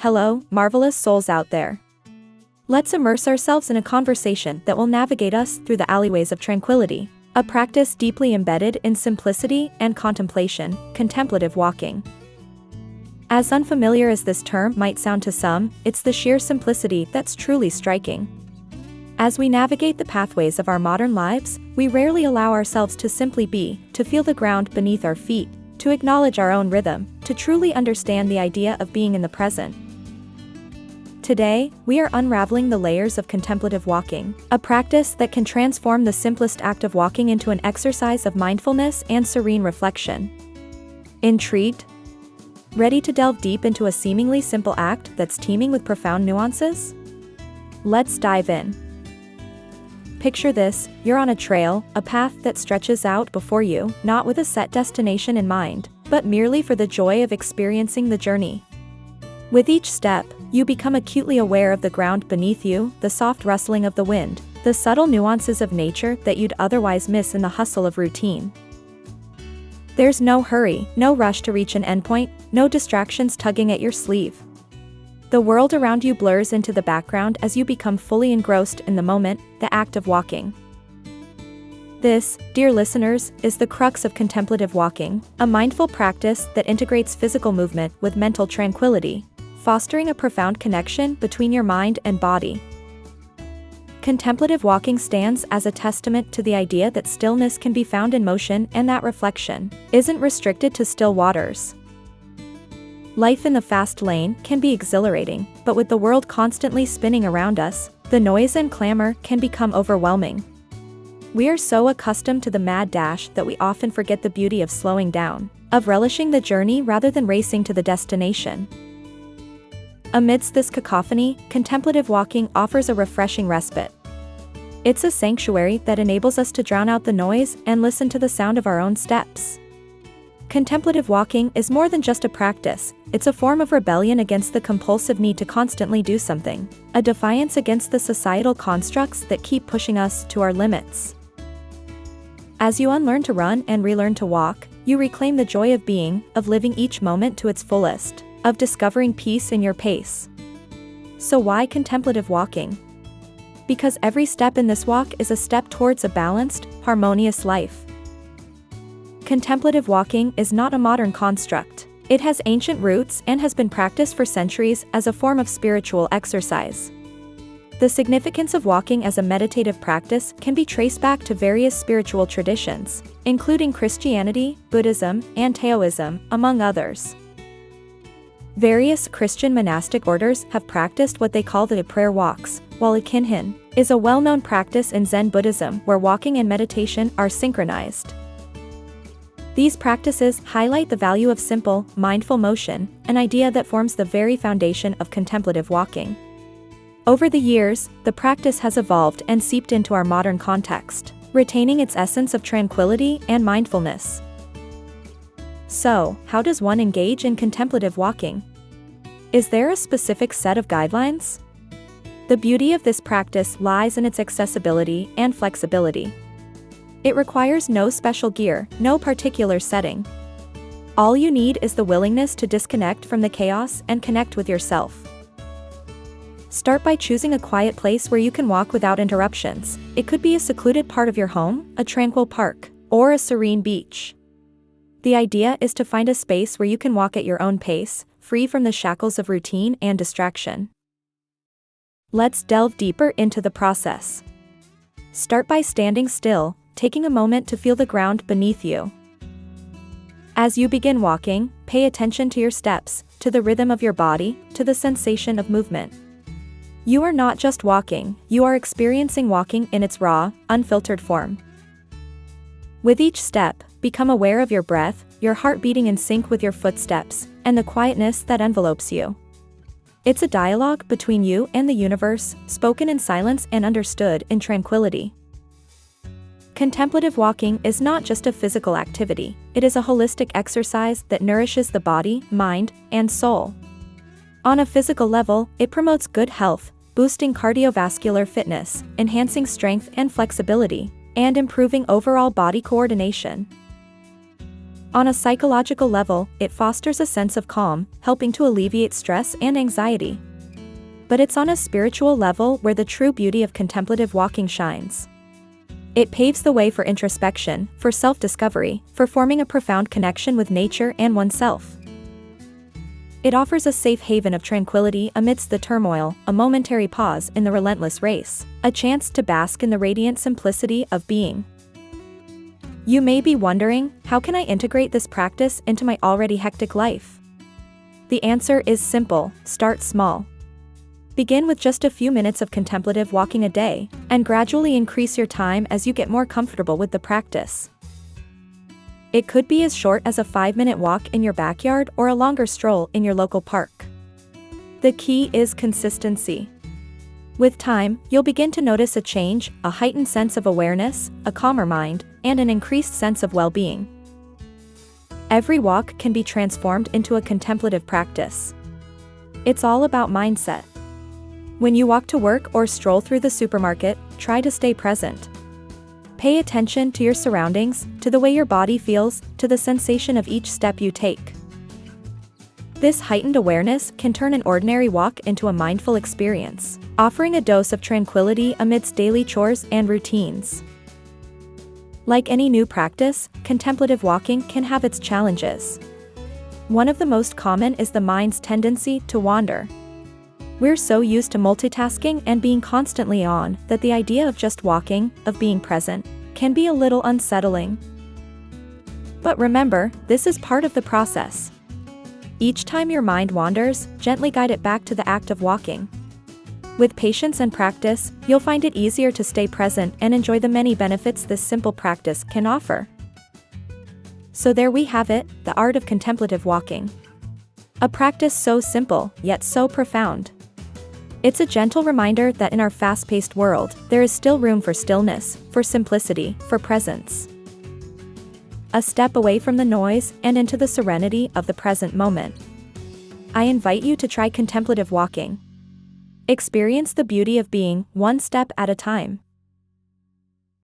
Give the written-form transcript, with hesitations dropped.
Hello, marvelous souls out there. Let's immerse ourselves in a conversation that will navigate us through the alleyways of tranquility, a practice deeply embedded in simplicity and contemplation, contemplative walking. As unfamiliar as this term might sound to some, it's the sheer simplicity that's truly striking. As we navigate the pathways of our modern lives, we rarely allow ourselves to simply be, to feel the ground beneath our feet, to acknowledge our own rhythm, to truly understand the idea of being in the present. Today, we are unraveling the layers of contemplative walking, a practice that can transform the simplest act of walking into an exercise of mindfulness and serene reflection. Intrigued? Ready to delve deep into a seemingly simple act that's teeming with profound nuances? Let's dive in. Picture this: you're on a trail, a path that stretches out before you, not with a set destination in mind, but merely for the joy of experiencing the journey. With each step, you become acutely aware of the ground beneath you, the soft rustling of the wind, the subtle nuances of nature that you'd otherwise miss in the hustle of routine. There's no hurry, no rush to reach an endpoint, no distractions tugging at your sleeve. The world around you blurs into the background as you become fully engrossed in the moment, the act of walking. This, dear listeners, is the crux of contemplative walking, a mindful practice that integrates physical movement with mental tranquility, fostering a profound connection between your mind and body. Contemplative walking stands as a testament to the idea that stillness can be found in motion and that reflection isn't restricted to still waters. Life in the fast lane can be exhilarating, but with the world constantly spinning around us, the noise and clamor can become overwhelming. We are so accustomed to the mad dash that we often forget the beauty of slowing down, of relishing the journey rather than racing to the destination. Amidst this cacophony, contemplative walking offers a refreshing respite. It's a sanctuary that enables us to drown out the noise and listen to the sound of our own steps. Contemplative walking is more than just a practice, it's a form of rebellion against the compulsive need to constantly do something, a defiance against the societal constructs that keep pushing us to our limits. As you unlearn to run and relearn to walk, you reclaim the joy of being, of living each moment to its fullest, of discovering peace in your pace. So why contemplative walking? Because every step in this walk is a step towards a balanced, harmonious life. Contemplative walking is not a modern construct. It has ancient roots and has been practiced for centuries as a form of spiritual exercise. The significance of walking as a meditative practice can be traced back to various spiritual traditions, including Christianity, Buddhism, and Taoism, among others. Various Christian monastic orders have practiced what they call the prayer walks, while Ikinhin is a well-known practice in Zen Buddhism where walking and meditation are synchronized. These practices highlight the value of simple, mindful motion, an idea that forms the very foundation of contemplative walking. Over the years, the practice has evolved and seeped into our modern context, retaining its essence of tranquility and mindfulness. So, how does one engage in contemplative walking? Is there a specific set of guidelines? The beauty of this practice lies in its accessibility and flexibility. It requires no special gear, no particular setting. All you need is the willingness to disconnect from the chaos and connect with yourself. Start by choosing a quiet place where you can walk without interruptions. It could be a secluded part of your home, a tranquil park, or a serene beach. The idea is to find a space where you can walk at your own pace, free from the shackles of routine and distraction. Let's delve deeper into the process. Start by standing still, taking a moment to feel the ground beneath you. As you begin walking, pay attention to your steps, to the rhythm of your body, to the sensation of movement. You are not just walking, you are experiencing walking in its raw, unfiltered form. With each step, become aware of your breath, your heart beating in sync with your footsteps, and the quietness that envelopes you. It's a dialogue between you and the universe, spoken in silence and understood in tranquility. Contemplative walking is not just a physical activity, it is a holistic exercise that nourishes the body, mind, and soul. On a physical level, it promotes good health, boosting cardiovascular fitness, enhancing strength and flexibility, and improving overall body coordination. On a psychological level, it fosters a sense of calm, helping to alleviate stress and anxiety. But it's on a spiritual level where the true beauty of contemplative walking shines. It paves the way for introspection, for self-discovery, for forming a profound connection with nature and oneself. It offers a safe haven of tranquility amidst the turmoil, a momentary pause in the relentless race, a chance to bask in the radiant simplicity of being. You may be wondering, how can I integrate this practice into my already hectic life? The answer is simple: start small. Begin with just a few minutes of contemplative walking a day, and gradually increase your time as you get more comfortable with the practice. It could be as short as a 5-minute walk in your backyard or a longer stroll in your local park. The key is consistency. With time, you'll begin to notice a change, a heightened sense of awareness, a calmer mind, and an increased sense of well-being. Every walk can be transformed into a contemplative practice. It's all about mindset. When you walk to work or stroll through the supermarket, try to stay present. Pay attention to your surroundings, to the way your body feels, to the sensation of each step you take. This heightened awareness can turn an ordinary walk into a mindful experience, offering a dose of tranquility amidst daily chores and routines. Like any new practice, contemplative walking can have its challenges. One of the most common is the mind's tendency to wander. We're so used to multitasking and being constantly on that the idea of just walking, of being present, can be a little unsettling. But remember, this is part of the process. Each time your mind wanders, gently guide it back to the act of walking. With patience and practice, you'll find it easier to stay present and enjoy the many benefits this simple practice can offer. So there we have it, the art of contemplative walking. A practice so simple, yet so profound. It's a gentle reminder that in our fast-paced world, there is still room for stillness, for simplicity, for presence. A step away from the noise and into the serenity of the present moment. I invite you to try contemplative walking. Experience the beauty of being, one step at a time.